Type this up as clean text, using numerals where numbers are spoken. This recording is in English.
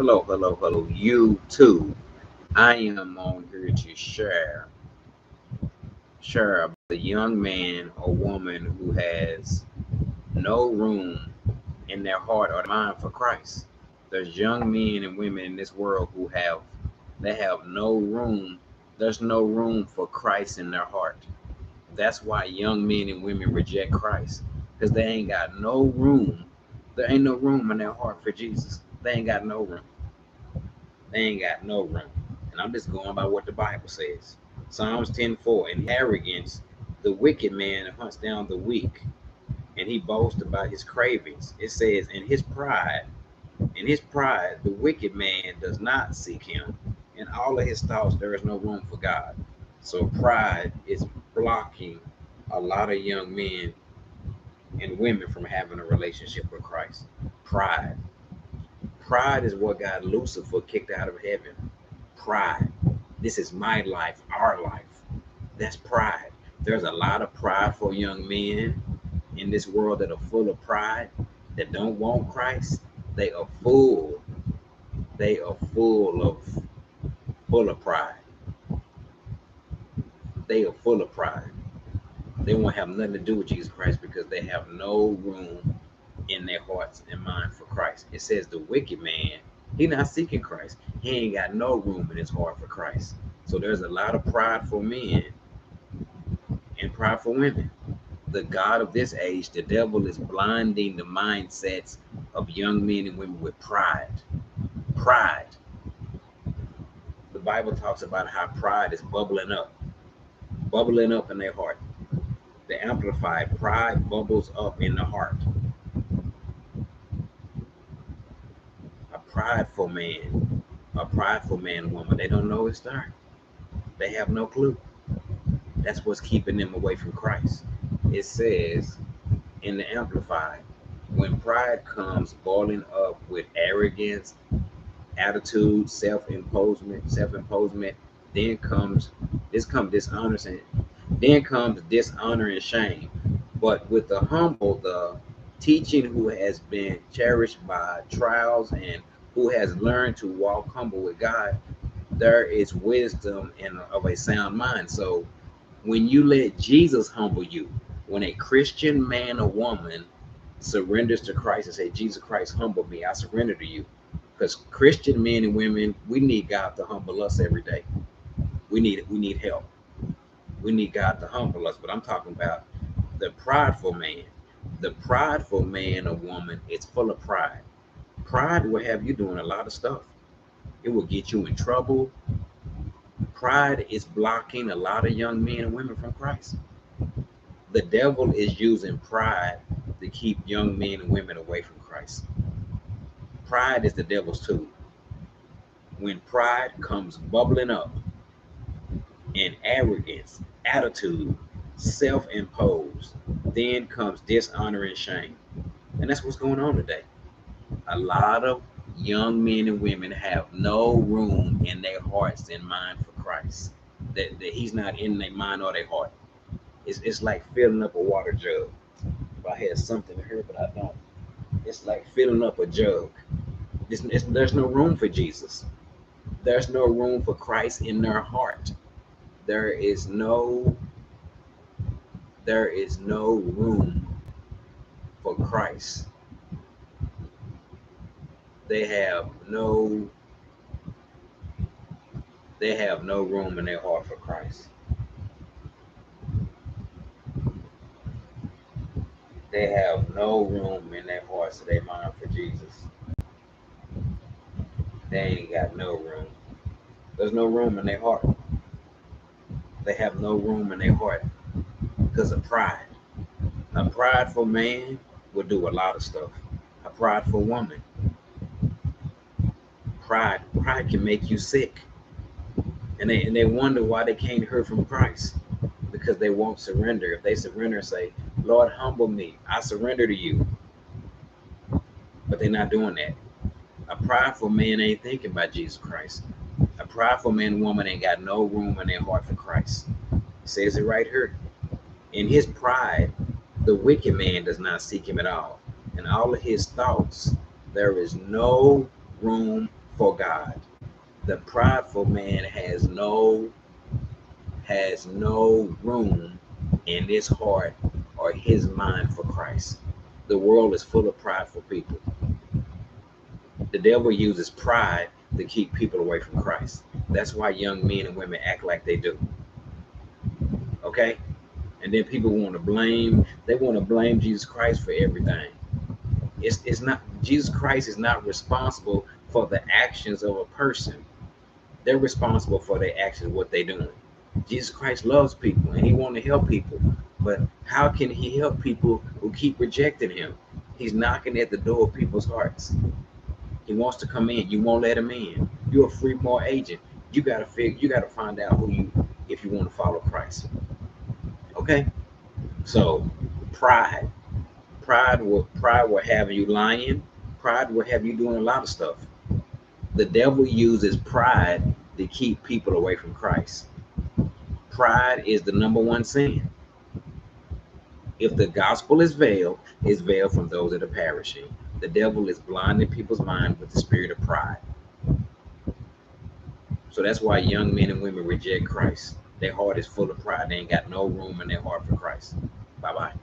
Hello, you too. I am on here to share about a young man or woman who has no room in their heart or mind for Christ. There's young men and women in this world they have no room. There's no room for Christ in their heart. That's why young men and women reject Christ because they ain't got no room. There ain't no room in their heart for Jesus. They ain't got no room. They ain't got no room. And I'm just going by what the Bible says. Psalms 10:4. In arrogance, the wicked man hunts down the weak, and he boasts about his cravings. It says, in his pride, the wicked man does not seek him. In all of his thoughts, there is no room for God. So pride is blocking a lot of young men and women from having a relationship with Christ. Pride. Pride is what got Lucifer kicked out of heaven. Pride. This is my life, our life. That's pride. There's a lot of prideful young men in this world that are full of pride, that don't want Christ. They are full. They are full of pride. They are full of pride. They won't have nothing to do with Jesus Christ because they have no room in their hearts and mind for Christ. It says the wicked man, he not seeking Christ. He ain't got no room in his heart for Christ. So there's a lot of prideful men and prideful women. The God of this age, the devil, is blinding the mindsets of young men and women with pride. Pride. The Bible talks about how pride is bubbling up in their heart. The Amplified, pride bubbles up in the heart. A prideful man, woman, they don't know it's there. They have no clue. That's what's keeping them away from Christ. It says in the Amplified, when pride comes boiling up with arrogance, attitude, self-imposement, then comes dishonor, then comes dishonor and shame. But with the humble, the teaching who has been cherished by trials and who has learned to walk humble with God, there is wisdom in of a sound mind. So when you let Jesus humble you, when a Christian man or woman surrenders to Christ and say, Jesus Christ, humble me, I surrender to you. Because Christian men and women, we need God to humble us every day. We need help. We need God to humble us. But I'm talking about the prideful man. The prideful man or woman is full of pride. Pride will have you doing a lot of stuff. It will get you in trouble. Pride is blocking a lot of young men and women from Christ. The devil is using pride to keep young men and women away from Christ. Pride is the devil's tool. When pride comes bubbling up in arrogance, attitude, self-imposed, then comes dishonor and shame. And that's what's going on today. A lot of young men and women have no room in their hearts and mind for Christ. That he's not in their mind or their heart. It's like filling up a water jug. If I had something here, but I don't. It's like filling up a jug. There's no room for Jesus. There's no room for Christ in their heart. There is no there is no room for Christ. They have no they have no room in their heart for Christ. They have no room in their hearts or their mind for Jesus. They ain't got no room. There's no room in their heart. They have no room in their heart because of pride. A prideful man will do a lot of stuff. A prideful woman. Pride can make you sick. And they wonder why they can't hear from Christ. Because they won't surrender. If they surrender and say, Lord, humble me, I surrender to you. But they're not doing that. A prideful man ain't thinking about Jesus Christ. A prideful man and woman ain't got no room in their heart for Christ. It says it right here. In his pride, the wicked man does not seek him at all. In all of his thoughts, there is no room for God. The prideful man has no room in his heart or his mind for Christ. The world is full of prideful people. The devil uses pride to keep people away from Christ. That's why young men and women act like they do. Okay? And then people want to blame Jesus Christ for everything. It's not, Jesus Christ is not responsible for the actions of a person. They're responsible for their actions, what they're doing. Jesus Christ loves people and he wants to help people. But how can he help people who keep rejecting him? He's knocking at the door of people's hearts. He wants to come in. You won't let him in. You're a free moral agent. You gotta find out who you, if you want to follow Christ. Okay? So pride. Pride will have you lying. Pride will have you doing a lot of stuff. The devil uses pride to keep people away from Christ. Pride is the number one sin. If the gospel is veiled, it's veiled from those that are perishing. The devil is blinding people's mind with the spirit of pride. So that's why young men and women reject Christ. Their heart is full of pride. They ain't got no room in their heart for Christ. Bye bye.